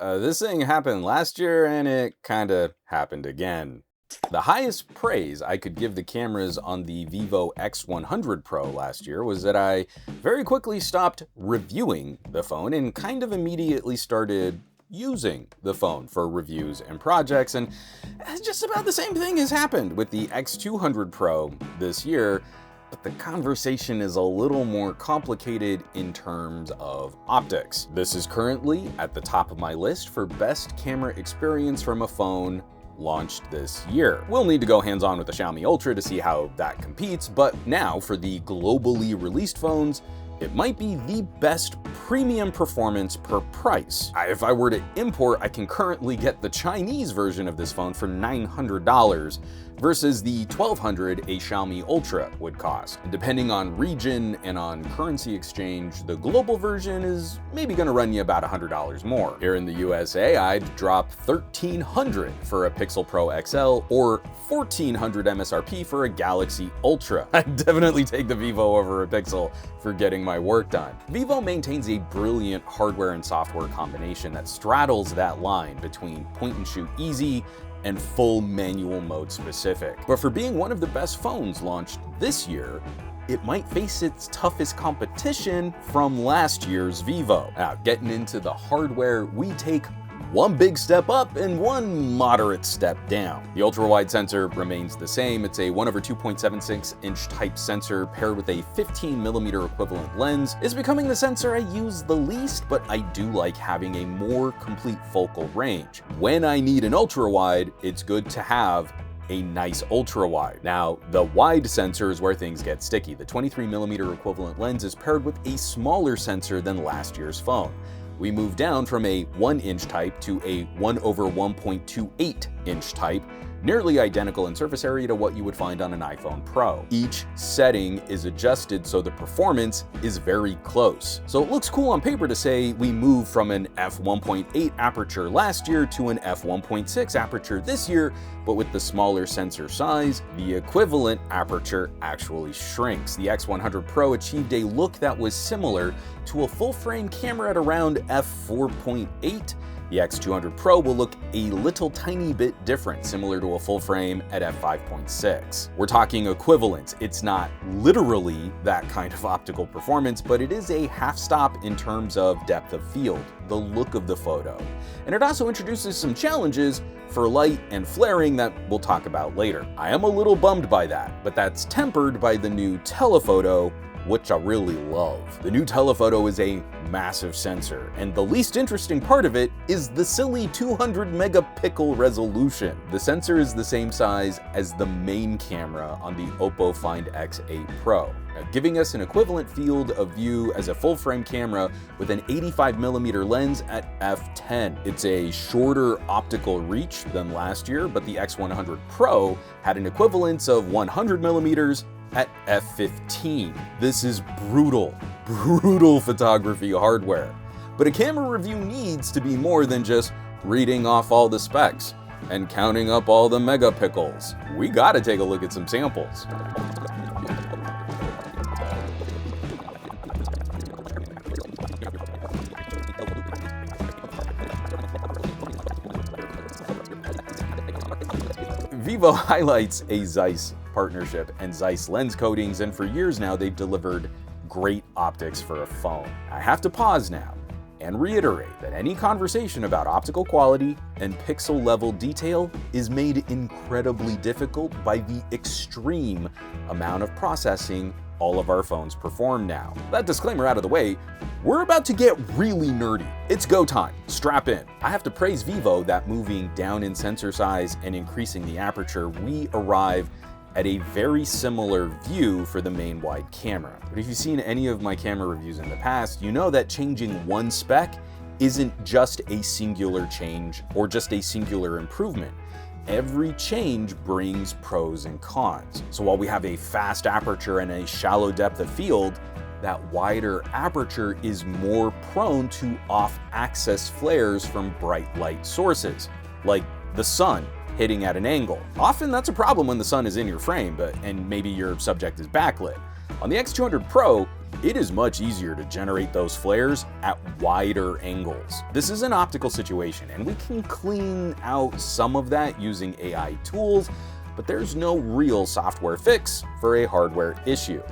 This thing happened last year and it kinda happened again. The highest praise I could give the cameras on the Vivo X100 Pro last year was that I very quickly stopped reviewing the phone and kind of immediately started using the phone for reviews and projects, and just about the same thing has happened with the X200 Pro this year. But the conversation is a little more complicated in terms of optics. This is currently at the top of my list for best camera experience from a phone launched this year. We'll need to go hands-on with the Xiaomi Ultra to see how that competes, but now for the globally released phones, it might be the best premium performance per price. If I were to import, I can currently get the Chinese version of this phone for $900 versus the $1,200 a Xiaomi Ultra would cost. And depending on region and on currency exchange, the global version is maybe gonna run you about $100 more. Here in the USA, I'd drop $1,300 for a Pixel Pro XL or $1,400 MSRP for a Galaxy Ultra. I'd definitely take the Vivo over a Pixel for getting my work done. Vivo maintains a brilliant hardware and software combination that straddles that line between point-and-shoot easy and full manual mode specific. But for being one of the best phones launched this year, it might face its toughest competition from last year's Vivo. Now, getting into the hardware, we take one big step up and one moderate step down. The ultra-wide sensor remains the same. It's a 1/2.76-inch type sensor paired with a 15mm equivalent lens. It's becoming the sensor I use the least, but I do like having a more complete focal range. When I need an ultra-wide, it's good to have a nice ultra-wide. Now, the wide sensor is where things get sticky. The 23mm equivalent lens is paired with a smaller sensor than last year's phone. We moved down from a 1-inch type to a 1/1.28-inch type, nearly identical in surface area to what you would find on an iPhone Pro. Each setting is adjusted so the performance is very close. So it looks cool on paper to say we moved from an f1.8 aperture last year to an f1.6 aperture this year, but with the smaller sensor size, the equivalent aperture actually shrinks. The X100 Pro achieved a look that was similar to a full-frame camera at around f4.8. The X200 Pro will look a little tiny bit different, similar to a full frame at f5.6. We're talking equivalence. It's not literally that kind of optical performance, but it is a half stop in terms of depth of field, the look of the photo. And it also introduces some challenges for light and flaring that we'll talk about later. I am a little bummed by that, but that's tempered by the new telephoto, which I really love. The new telephoto is a massive sensor, and the least interesting part of it is the silly 200 megapixel resolution. The sensor is the same size as the main camera on the Oppo Find X8 Pro, giving us an equivalent field of view as a full-frame camera with an 85mm lens at f10. It's a shorter optical reach than last year, but the X100 Pro had an equivalence of 100mm at f15. This is brutal photography hardware. But a camera review needs to be more than just reading off all the specs and counting up all the megapixels. We gotta take a look at some samples. Vivo highlights a Zeiss partnership and Zeiss lens coatings, and for years now they've delivered great optics for a phone. I have to pause now and reiterate that any conversation about optical quality and pixel level detail is made incredibly difficult by the extreme amount of processing all of our phones perform now. That disclaimer out of the way, we're about to get really nerdy. It's go time, strap in. I have to praise Vivo that moving down in sensor size and increasing the aperture, we arrive at a very similar view for the main wide camera. But if you've seen any of my camera reviews in the past, you know that changing one spec isn't just a singular change or just a singular improvement. Every change brings pros and cons. So while we have a fast aperture and a shallow depth of field, that wider aperture is more prone to off-axis flares from bright light sources, like the sun hitting at an angle. Often that's a problem when the sun is in your frame, and maybe your subject is backlit. On the X200 Pro, it is much easier to generate those flares at wider angles. This is an optical situation, and we can clean out some of that using AI tools, but there's no real software fix for a hardware issue.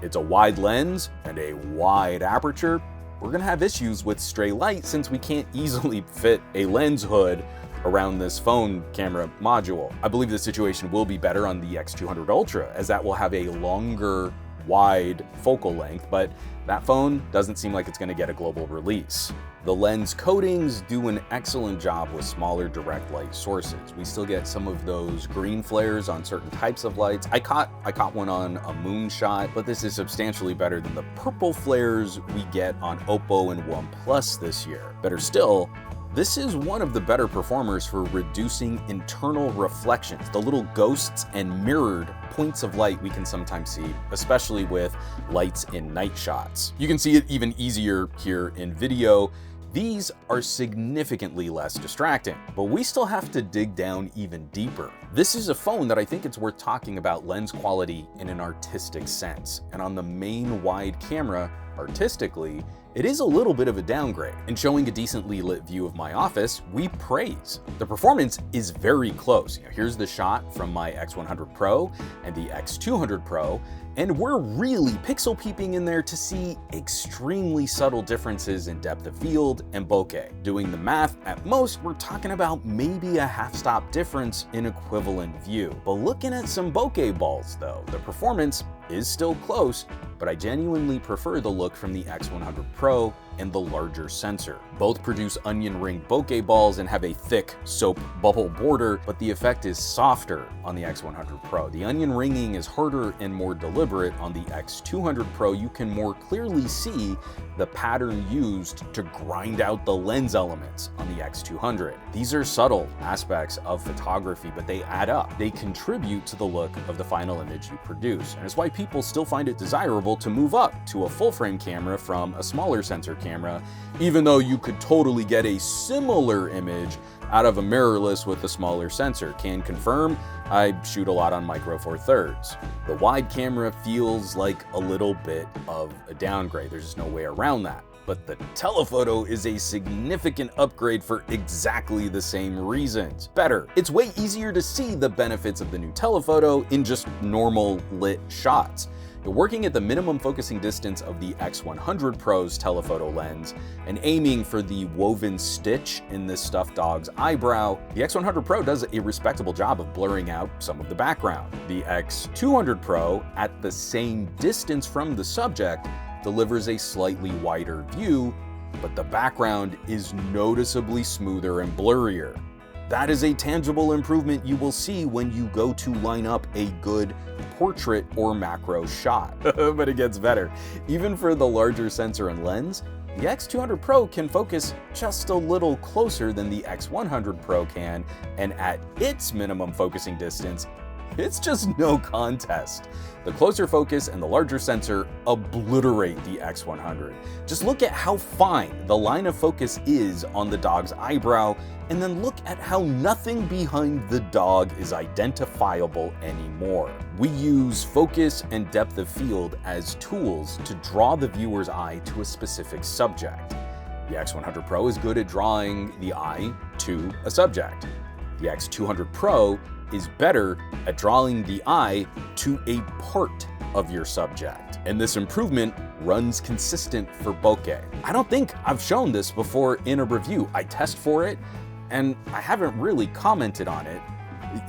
It's a wide lens and a wide aperture. We're gonna have issues with stray light since we can't easily fit a lens hood around this phone camera module. I believe the situation will be better on the X200 Ultra, as that will have a longer, wide focal length, but that phone doesn't seem like it's gonna get a global release. The lens coatings do an excellent job with smaller direct light sources. We still get some of those green flares on certain types of lights. I caught one on a moonshot, but this is substantially better than the purple flares we get on Oppo and OnePlus this year. Better still, this is one of the better performers for reducing internal reflections, the little ghosts and mirrored points of light we can sometimes see, especially with lights in night shots. You can see it even easier here in video. These are significantly less distracting, but we still have to dig down even deeper. This is a phone that I think it's worth talking about lens quality in an artistic sense. And on the main wide camera, artistically, it is a little bit of a downgrade. In showing a decently lit view of my office, we praise. The performance is very close. Here's the shot from my X100 Pro and the X200 Pro, and we're really pixel peeping in there to see extremely subtle differences in depth of field and bokeh. Doing the math, at most, we're talking about maybe a half-stop difference in equivalent view. But looking at some bokeh balls though, the performance is still close, but I genuinely prefer the look from the X100 Pro and the larger sensor. Both produce onion ring bokeh balls and have a thick soap bubble border, but the effect is softer on the X100 Pro. The onion ringing is harder and more deliberate on the X200 Pro. You can more clearly see the pattern used to grind out the lens elements on the X200. These are subtle aspects of photography, but they add up. They contribute to the look of the final image you produce, and it's why people still find it desirable to move up to a full-frame camera from a smaller sensor camera, even though you could totally get a similar image out of a mirrorless with a smaller sensor. Can confirm, I shoot a lot on micro four thirds. The wide camera feels like a little bit of a downgrade. There's just no way around that. But the telephoto is a significant upgrade for exactly the same reasons. Better. It's way easier to see the benefits of the new telephoto in just normal lit shots. Working at the minimum focusing distance of the X100 Pro's telephoto lens and aiming for the woven stitch in this stuffed dog's eyebrow, the X100 Pro does a respectable job of blurring out some of the background. The X200 Pro, at the same distance from the subject, delivers a slightly wider view, but the background is noticeably smoother and blurrier. That is a tangible improvement you will see when you go to line up a good portrait or macro shot. But it gets better. Even for the larger sensor and lens, the X200 Pro can focus just a little closer than the X100 Pro can, and at its minimum focusing distance, it's just no contest. The closer focus and the larger sensor obliterate the X100. Just look at how fine the line of focus is on the dog's eyebrow, and then look at how nothing behind the dog is identifiable anymore. We use focus and depth of field as tools to draw the viewer's eye to a specific subject. The X100 Pro is good at drawing the eye to a subject. The X200 Pro is better at drawing the eye to a part of your subject. And this improvement runs consistent for bokeh. I don't think I've shown this before in a review. I test for it, and I haven't really commented on it.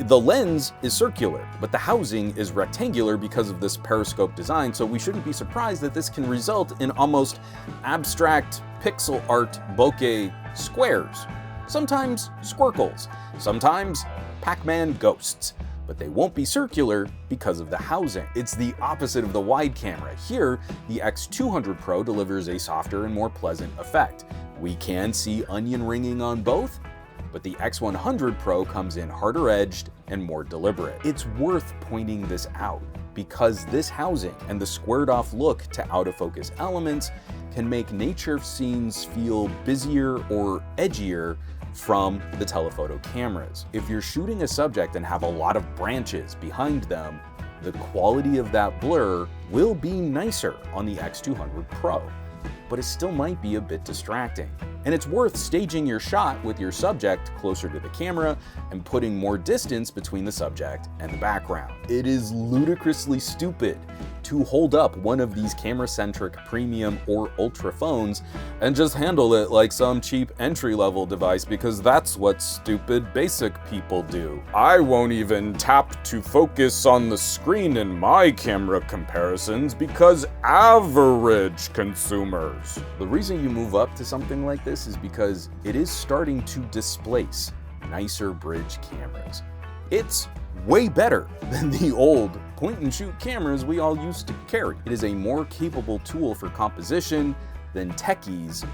The lens is circular, but the housing is rectangular because of this periscope design, so we shouldn't be surprised that this can result in almost abstract pixel art bokeh squares. Sometimes squircles, sometimes Pac-Man ghosts, but they won't be circular because of the housing. It's the opposite of the wide camera. Here, the X200 Pro delivers a softer and more pleasant effect. We can see onion ringing on both, but the X100 Pro comes in harder edged and more deliberate. It's worth pointing this out because this housing and the squared off look to out of focus elements can make nature scenes feel busier or edgier from the telephoto cameras. If you're shooting a subject and have a lot of branches behind them, the quality of that blur will be nicer on the X200 Pro, but it still might be a bit distracting. And it's worth staging your shot with your subject closer to the camera and putting more distance between the subject and the background. It is ludicrously stupid to hold up one of these camera-centric premium or ultra phones and just handle it like some cheap entry-level device, because that's what stupid basic people do. I won't even tap to focus on the screen in my camera comparisons because average consumers. The reason you move up to something like this is because it is starting to displace nicer bridge cameras. It's way better than the old point-and-shoot cameras we all used to carry. It is a more capable tool for composition than techies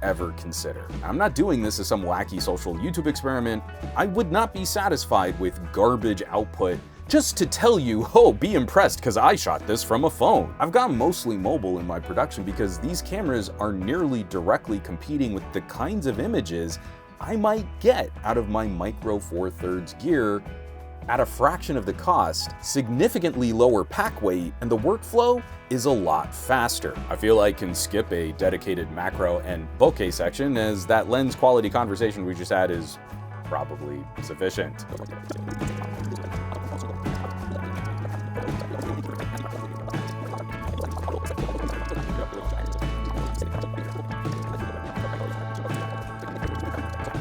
ever consider. I'm not doing this as some wacky social YouTube experiment. I would not be satisfied with garbage output just to tell you, oh, be impressed because I shot this from a phone. I've gone mostly mobile in my production because these cameras are nearly directly competing with the kinds of images I might get out of my Micro Four Thirds gear at a fraction of the cost, significantly lower pack weight, and the workflow is a lot faster. I feel I can skip a dedicated macro and bokeh section, as that lens quality conversation we just had is probably sufficient.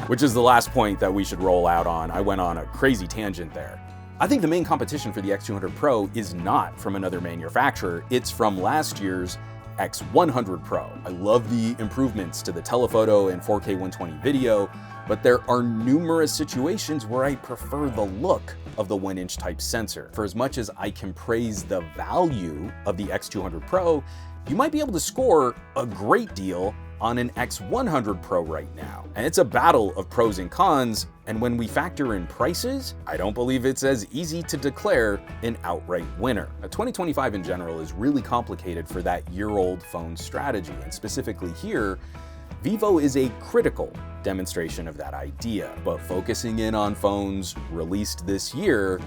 Which is the last point that we should roll out on. I went on a crazy tangent there. I think the main competition for the X200 Pro is not from another manufacturer, it's from last year's X100 Pro. I love the improvements to the telephoto and 4K 120 video, but there are numerous situations where I prefer the look of the 1-inch type sensor. For as much as I can praise the value of the X200 Pro, you might be able to score a great deal on an X100 Pro right now. And it's a battle of pros and cons, and when we factor in prices, I don't believe it's as easy to declare an outright winner. Now, 2025 in general is really complicated for that year-old phone strategy, and specifically here, Vivo is a critical demonstration of that idea. But focusing in on phones released this year,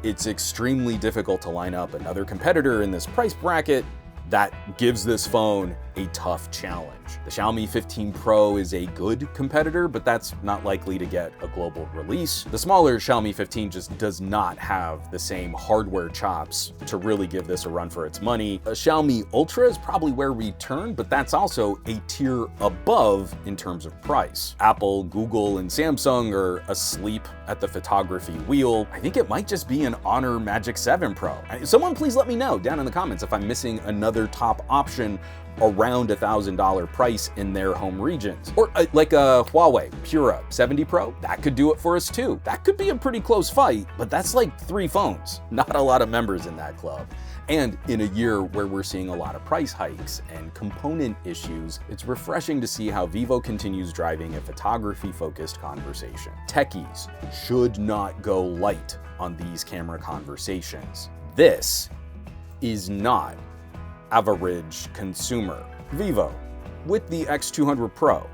it's extremely difficult to line up another competitor in this price bracket that gives this phone a tough challenge. The Xiaomi 15 Pro is a good competitor, but that's not likely to get a global release. The smaller Xiaomi 15 just does not have the same hardware chops to really give this a run for its money. A Xiaomi Ultra is probably where we turn, but that's also a tier above in terms of price. Apple, Google, and Samsung are asleep at the photography wheel. I think it might just be an Honor Magic 7 Pro. Someone please let me know down in the comments if I'm missing another top option around $1,000 price in their home regions. Or like a Huawei Pura 70 Pro, that could do it for us too. That could be a pretty close fight, but that's like 3 phones. Not a lot of members in that club. And in a year where we're seeing a lot of price hikes and component issues, it's refreshing to see how Vivo continues driving a photography-focused conversation. Techies should not go light on these camera conversations. This is not average consumer. Vivo, with the X200 Pro,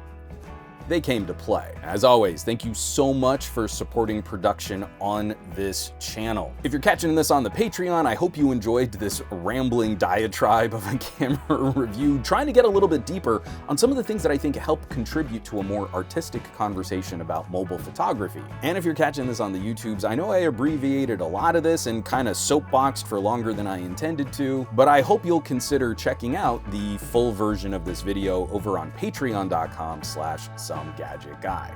they came to play. As always, thank you so much for supporting production on this channel. If you're catching this on the Patreon, I hope you enjoyed this rambling diatribe of a camera review, trying to get a little bit deeper on some of the things that I think help contribute to a more artistic conversation about mobile photography. And if you're catching this on the YouTubes, I know I abbreviated a lot of this and kind of soapboxed for longer than I intended to, but I hope you'll consider checking out the full version of this video over on patreon.com/SomeGadgetGuy.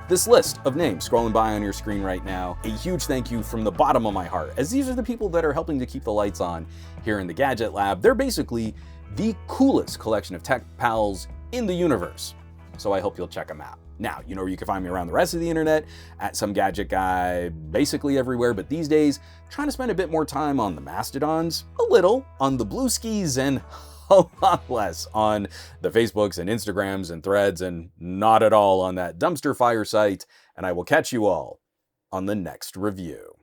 This list of names scrolling by on your screen right now, a huge thank you from the bottom of my heart, as these are the people that are helping to keep the lights on here in the Gadget Lab. They're basically the coolest collection of tech pals in the universe, so I hope you'll check them out. Now, you know where you can find me around the rest of the internet, at SomeGadgetGuy, basically everywhere, but these days, trying to spend a bit more time on the Mastodons, a little on the Blueskis, and a lot less on the Facebooks and Instagrams and Threads, and not at all on that dumpster fire site, and I will catch you all on the next review.